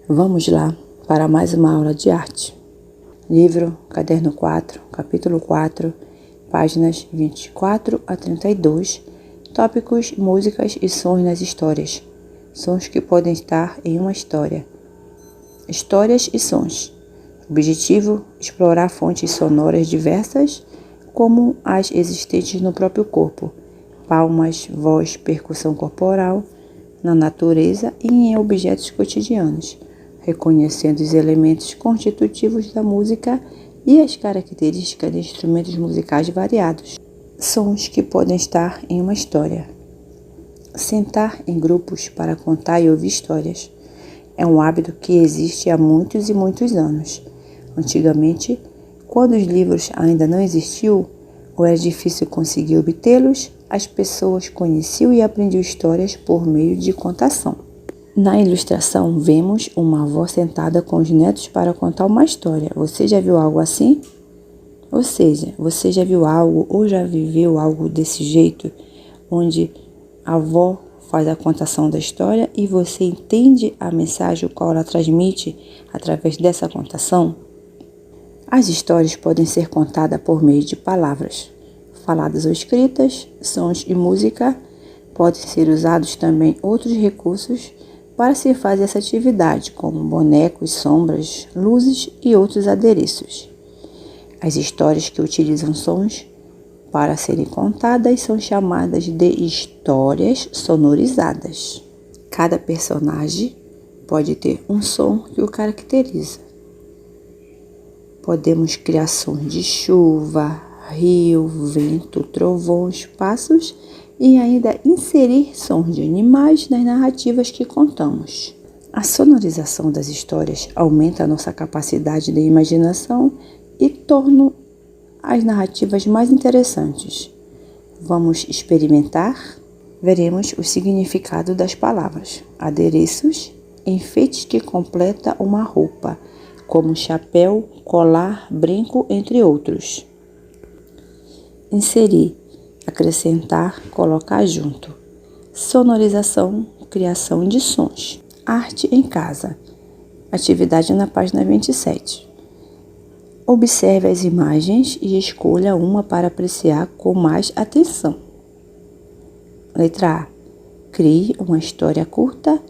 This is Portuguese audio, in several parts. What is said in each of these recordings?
Vamos lá para mais uma aula de arte. Livro, caderno 4, capítulo 4, páginas 24 a 32, tópicos, músicas e sons nas histórias. Sons que podem estar em uma história. Histórias e sons. Objetivo: explorar fontes sonoras diversas, como as existentes no próprio corpo, palmas, voz, percussão corporal, na natureza e em objetos cotidianos, reconhecendo os elementos constitutivos da música e as características de instrumentos musicais variados. Sons que podem estar em uma história. Sentar em grupos para contar e ouvir histórias. É um hábito que existe há muitos e muitos anos. Antigamente, quando os livros ainda não existiam, ou era difícil conseguir obtê-los, as pessoas conheciam e aprendiam histórias por meio de contação. Na ilustração, vemos uma avó sentada com os netos para contar uma história. Você já viu algo assim? Ou seja, você já viu algo ou já viveu algo desse jeito, onde a avó faz a contação da história e você entende a mensagem qual ela transmite através dessa contação? As histórias podem ser contadas por meio de palavras, faladas ou escritas, sons e música. Podem ser usados também outros recursos para se fazer essa atividade, como bonecos, sombras, luzes e outros adereços. As histórias que utilizam sons para serem contadas são chamadas de histórias sonorizadas. Cada personagem pode ter um som que o caracteriza. Podemos criar sons de chuva, rio, vento, trovões, passos e ainda inserir sons de animais nas narrativas que contamos. A sonorização das histórias aumenta a nossa capacidade de imaginação e torna as narrativas mais interessantes. Vamos experimentar? Veremos o significado das palavras. Adereços, enfeites que completam uma roupa, como chapéu, colar, brinco, entre outros. Inserir, acrescentar, colocar junto. Sonorização, criação de sons. Arte em casa. Atividade na página 27. Observe as imagens e escolha uma para apreciar com mais atenção. Letra A. Crie uma história curta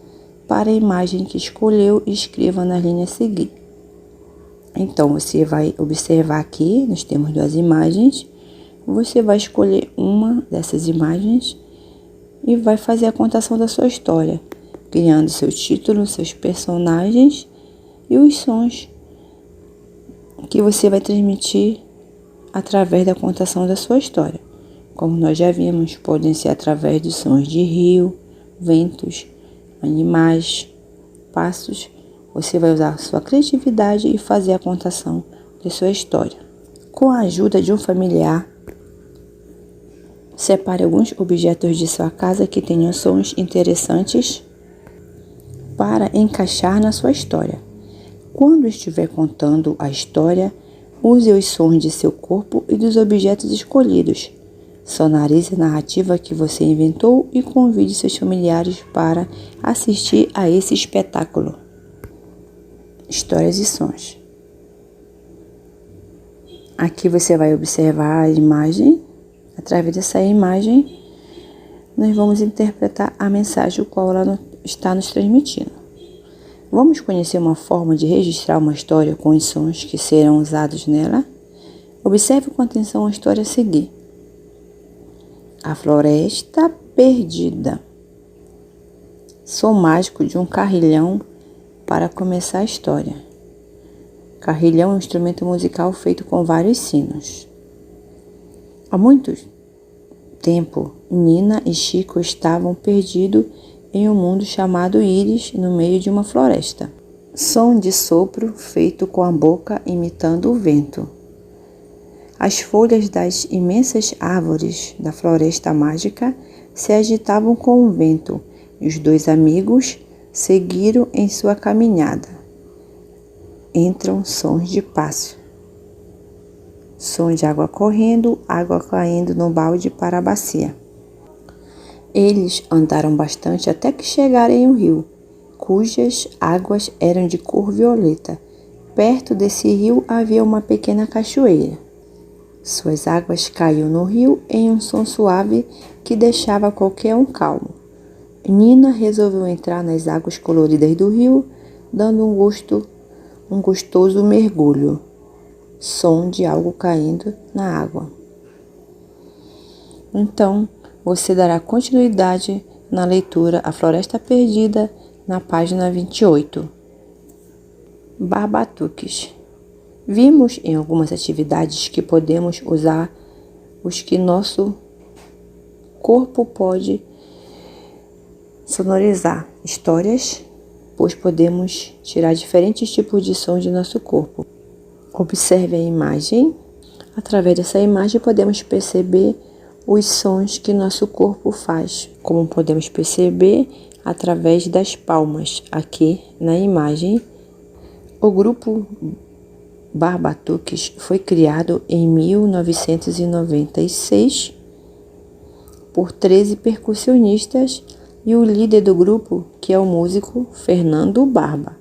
para a imagem que escolheu e escreva nas linhas a seguir. Então, você vai observar aqui, nós temos duas imagens. Você vai escolher uma dessas imagens e vai fazer a contação da sua história, criando seu título, seus personagens e os sons que você vai transmitir através da contação da sua história. Como nós já vimos, podem ser através de sons de rio, ventos, animais, passos. Você vai usar a sua criatividade e fazer a contação da sua história. Com a ajuda de um familiar, separe alguns objetos de sua casa que tenham sons interessantes para encaixar na sua história. Quando estiver contando a história, use os sons de seu corpo e dos objetos escolhidos. Sonorize a narrativa que você inventou e convide seus familiares para assistir a esse espetáculo. Histórias e sons. Aqui você vai observar a imagem. Através dessa imagem, nós vamos interpretar a mensagem qual ela está nos transmitindo. Vamos conhecer uma forma de registrar uma história com os sons que serão usados nela? Observe com atenção a história a seguir. A Floresta Perdida. Som mágico de um carrilhão para começar a história. Carrilhão é um instrumento musical feito com vários sinos. Há muito tempo, Nina e Chico estavam perdidos em um mundo chamado Íris, no meio de uma floresta. Som de sopro feito com a boca imitando o vento. As folhas das imensas árvores da floresta mágica se agitavam com o vento e os dois amigos seguiram em sua caminhada. Entram sons de passo. Som de água correndo, água caindo no balde para a bacia. Eles andaram bastante até que chegaram em um rio. cujas águas eram de cor violeta. Perto desse rio havia uma pequena cachoeira. Suas águas caíam no rio em um som suave que deixava qualquer um calmo. Nina resolveu entrar nas águas coloridas do rio, dando um gostoso mergulho. Som de algo caindo na água. Então, você dará continuidade na leitura A Floresta Perdida, na página 28. Barbatuques. Vimos em algumas atividades que podemos usar os que nosso corpo pode sonorizar histórias, pois podemos tirar diferentes tipos de som de nosso corpo. Observe a imagem. Através dessa imagem podemos perceber os sons que nosso corpo faz, como podemos perceber através das palmas. Aqui na imagem, o grupo Barbatuques foi criado em 1996 por 13 percussionistas e o líder do grupo, que é o músico Fernando Barba.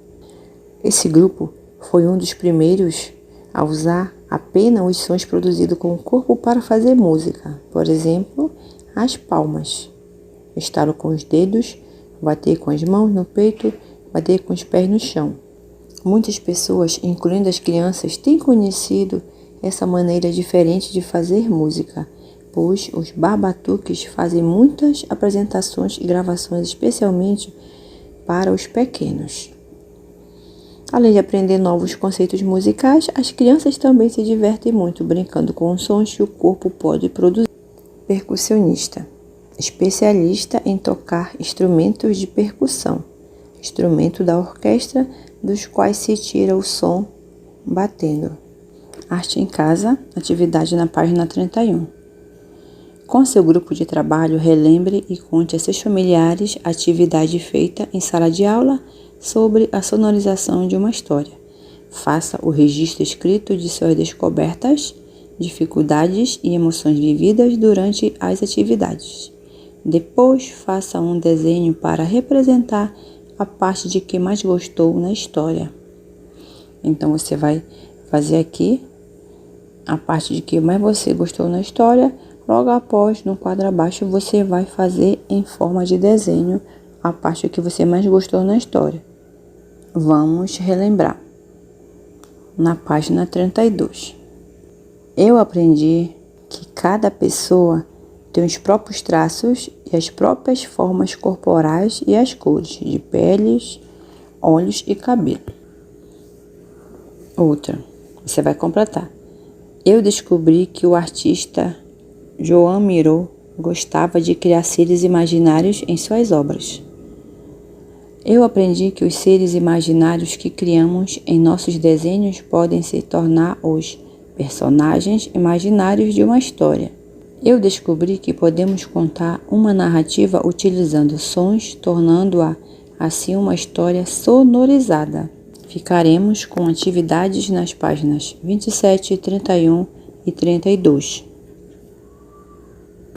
Esse grupo foi um dos primeiros a usar apenas os sons produzidos com o corpo para fazer música. Por exemplo, as palmas, estalar com os dedos, bater com as mãos no peito, bater com os pés no chão. Muitas pessoas, incluindo as crianças, têm conhecido essa maneira diferente de fazer música, pois os barbatuques fazem muitas apresentações e gravações especialmente para os pequenos. Além de aprender novos conceitos musicais, as crianças também se divertem muito brincando com os sons que o corpo pode produzir. Percussionista, especialista em tocar instrumentos de percussão, instrumento da orquestra dos quais se tira o som batendo. Arte em casa, atividade na página 31. Com seu grupo de trabalho, relembre e conte a seus familiares a atividade feita em sala de aula sobre a sonorização de uma história. Faça o registro escrito de suas descobertas, dificuldades e emoções vividas durante as atividades. Depois, faça um desenho para representar a parte de que mais gostou na história. Então, você vai fazer aqui a parte de que mais você gostou na história. Logo após, no quadro abaixo, você vai fazer em forma de desenho a parte que você mais gostou na história. Vamos relembrar. Na página 32. Eu aprendi que cada pessoa tem os próprios traços e as próprias formas corporais e as cores de peles, olhos e cabelo. Outra, você vai completar. Eu descobri que o artista Joan Miró gostava de criar seres imaginários em suas obras. Eu aprendi que os seres imaginários que criamos em nossos desenhos podem se tornar os personagens imaginários de uma história. Eu descobri que podemos contar uma narrativa utilizando sons, tornando-a assim uma história sonorizada. Ficaremos com atividades nas páginas 27, 31 e 32.